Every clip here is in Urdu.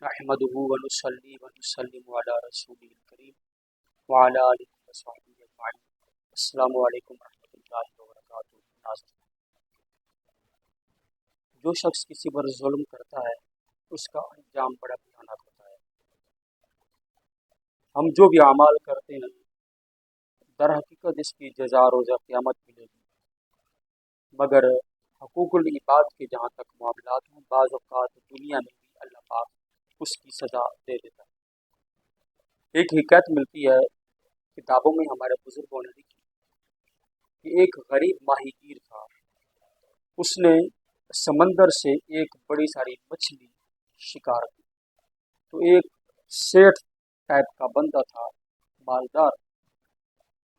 نحمده ونصلي ونسلم على رسوله الكريم وعلى آله وصحبه أجمعين۔ السلام علیکم ورحمۃ اللہ وبرکاتہ۔ ناظرین، جو شخص کسی پر ظلم کرتا ہے اس کا انجام بڑا بھیانک ہوتا ہے۔ ہم جو بھی اعمال کرتے ہیں در حقیقت اس کی جزا روزہ قیامت ملے گی، مگر حقوق العباد کے جہاں تک معاملات ہیں بعض اوقات دنیا میں بھی اللہ پاک اس کی سزا دے دیتا ہے۔ ایک حکایت ملتی ہے کتابوں میں، ہمارے بزرگوں نے لکھی کہ ایک غریب ماہی گیر تھا، اس نے سمندر سے ایک بڑی ساری مچھلی شکار کی۔ تو ایک سیٹھ ٹائپ کا بندہ تھا، مالدار،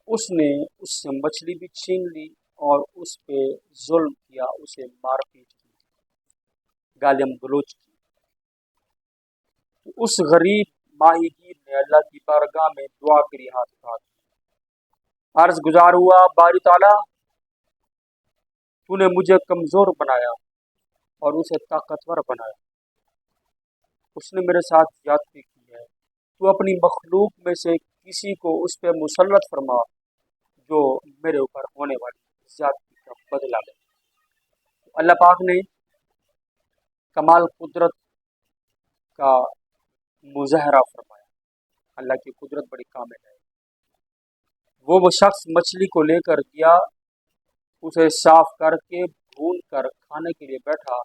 اس نے اس سے مچھلی بھی چھین لی اور اس پہ ظلم کیا، اسے مار پیٹ کی، گالیم گلوچ کی۔ تو اس غریب ماہی گیر نے اللہ کی بارگاہ میں دعا کے لیے ہاتھ اٹھا دیا، عرض گزار ہوا، باری تعالیٰ تو نے مجھے کمزور بنایا اور اسے طاقتور بنایا، اس نے میرے ساتھ زیادتی کی ہے، تو اپنی مخلوق میں سے کسی کو اس پہ مسلط فرما جو میرے اوپر ہونے والی زیادتی کا بدلہ لے۔ اللہ پاک نے کمال قدرت کا مظاہرہ فرمایا، اللہ کی قدرت بڑی کامل ہے۔ وہ شخص مچھلی کو لے کر گیا، اسے صاف کر کے بھون کر کھانے کے لیے بیٹھا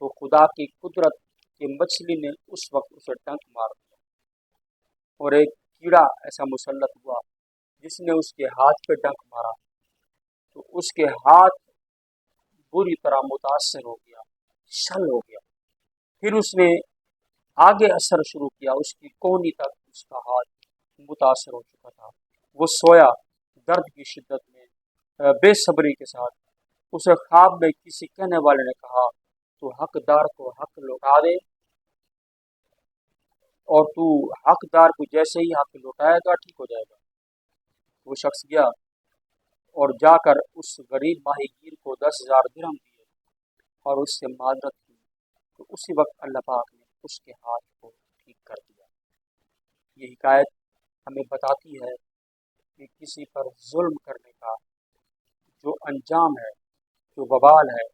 تو خدا کی قدرت کہ مچھلی نے اس وقت اسے ڈنک مار دیا اور ایک کیڑا ایسا مسلط ہوا جس نے اس کے ہاتھ پہ ڈنک مارا تو اس کے ہاتھ بری طرح متاثر ہو گیا، شل ہو گیا۔ پھر اس نے آگے اثر شروع کیا، اس کی کونی تک اس کا ہاتھ متاثر ہو چکا تھا۔ وہ سویا درد کی شدت میں، بے صبری کے ساتھ۔ اسے خواب میں کسی کہنے والے نے کہا تو حقدار کو حق لوٹا دے، اور تو حقدار کو جیسے ہی حق لوٹائے گا ٹھیک ہو جائے گا۔ وہ شخص گیا اور جا کر اس غریب ماہی گیر کو 10,000 درہم دیے اور اس سے معذرت کی، تو اسی وقت اللہ پاک نے اس کے ہاتھ کو ٹھیک کر دیا۔ یہ حکایت ہمیں بتاتی ہے کہ کسی پر ظلم کرنے کا جو انجام ہے، جو وبال ہے،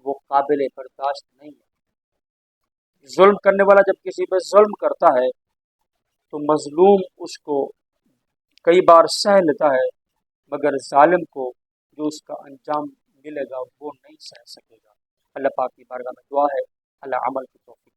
وہ قابل برداشت نہیں ہے۔ ظلم کرنے والا جب کسی پہ ظلم کرتا ہے تو مظلوم اس کو کئی بار سہ لیتا ہے، مگر ظالم کو جو اس کا انجام ملے گا وہ نہیں سہ سکے گا۔ اللہ پاک کی بارگاہ میں دعا ہے، اللہ عمل کی توفیق